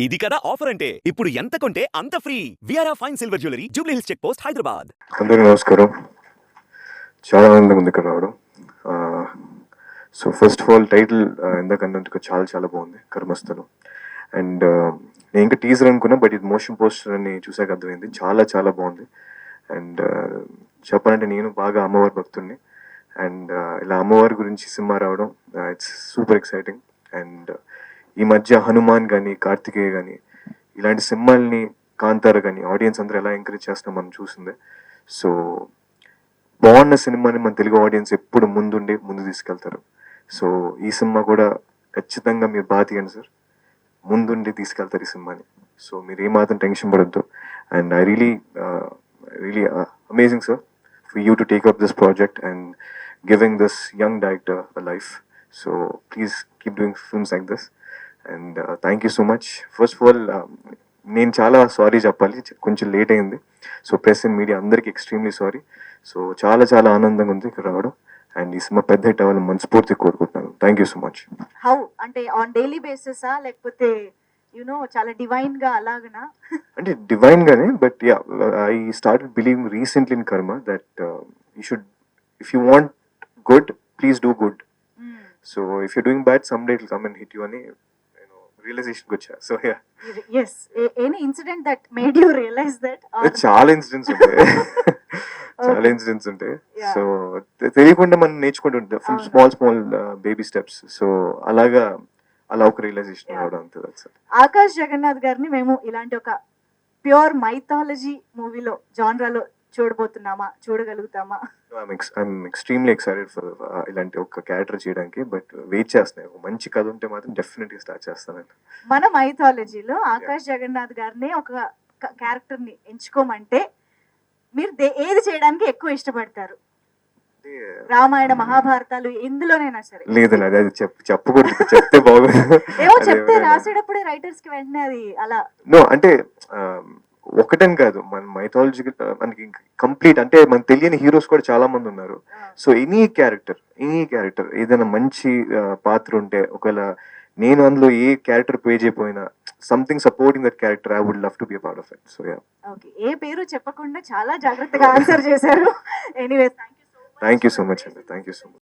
ఇది కదా ఆఫర్ అంటే ఇప్పుడు ఎంత కొంటే అంత free. VRA fine silver jewellery Jubilee Hills check post Hyderabad. అందరికీ నమస్కారం. చాలా ఆనందంగా ఉంది ఇక్కడ రావడం. So first of all title ఇందాకన్నందుకు చాలా చాలా బాగుంది, కర్మస్థలం. అండ్ నేను ఇంకా టీజర్ అనుకున్నా, బట్ ఇది మోషన్ పోస్టర్ అని చూసాక అర్థమైంది, చాలా చాలా బాగుంది. అండ్ చెప్పాలంటే నేను బాగా అమ్మవారి భక్తుడిని. అండ్ ఇలా అమ్మవారి గురించి సినిమా రావడం ఇట్స్ సూపర్ ఎక్సైటింగ్. అండ్ ఈ మధ్య హనుమాన్ కానీ కార్తికేయ కానీ ఇలాంటి సినిమాల్ని, కాంతార కానీ ఆడియన్స్ అందరూ ఎలా ఎంకరేజ్ చేస్తాం మనం చూసిందే. సో బాగున్న సినిమాని మన తెలుగు ఆడియన్స్ ఎప్పుడు ముందు తీసుకెళ్తారు. సో ఈ సినిమా కూడా ఖచ్చితంగా మీరు బాగా తీయండి సార్, ముందుండి తీసుకెళ్తారు ఈ సినిమాని. సో మీరు ఏమాత్రం టెన్షన్ పడద్దు. And I really amazing sir for you to take up this project and giving this young director a life. So please keep doing films like this. And thank you so much. First of all నేను చాలా sorry చెప్పాలి, కొంచెం late అయింది. So press and media అందరికీ extremely sorry. So చాలా చాలా ఆనందంగా ఉంది ఇక్కడ రావడం. అండ్ ఈ సినిమా పెద్ద హిట్ అవ్వాలని మనస్ఫూర్తి కోరుకుంటున్నాను. Thank you so much. How అంటే ఆన్ డైలీ బేసిసా లేకపోతే చాలా డివైన్ గా అలాగనా? అంటే డివైన్ గానే, but ya I started believing recently in karma that you should, if you want good, please do good. So if you doing bad, some day it will come and hit you అని రియలైజేషన్కి వచ్చా. So ya, yes, any incident that made you realize that? చాలా incidents ఉంటాయి. చాలా incidents ఉంటాయి. So తెలియకుండా మనం నేర్చుకుంటుంటాం from small baby steps. So అలా ఒక రియలైజేషన్ రావడం అంతే. ఆకాష్ జగన్నాథ్ గారిని మేము ఇలాంటి ఒక ప్యూర్ మైథాలజీ మూవీలో జాన్రాలో చూడగలుగుతామా? ఐఎమ్ ఎక్స్ట్రీమ్లీ ఎక్సైటెడ్ ఫర్ ఇలాంటి ఒక క్యారెక్టర్ చేయడానికి. బట్ వెయిట్ చేస్తున్నాయి, ఒక మంచి కథ ఉంటే మాత్రం డెఫినెట్గా స్టార్ట్ చేస్తానండి. మన మైథాలజీలో ఆకాష్ జగన్నాథ్ గారిని ఒక క్యారెక్టర్ ని ఎంచుకోమంటే మీరు ఏది చేయడానికి ఎక్కువ ఇష్టపడతారు? రామాయణ మహాభారతాలు ఎందులోనైనా సరే. లేదండి, అది చెప్పకూడదు, చెప్తే బాగోదు. ఏమో చెప్తే రాసేటప్పుడే రైటర్స్ కి వెంటనే అది అలా. నో అంటే ఒకటని కాదు, మన మైథాలజీ మనకి కంప్లీట్ అంటే మనకు తెలియని హీరోస్ కూడా చాలా మంది ఉన్నారు. సో ఎనీ క్యారెక్టర్ ఏదైనా మంచి పాత్ర ఉంటే, ఒకవేళ నేను అందులో ఏ క్యారెక్టర్ ప్లే చేయకపోయినా, something supporting that character, I would love to be a part of it. So ya. Okay, ఏ పేరు చెప్పకుండా చాలా జాగ్రత్తగా ఆన్సర్ చేశారు. Anyways, thank you so much అండి. Thank you so much.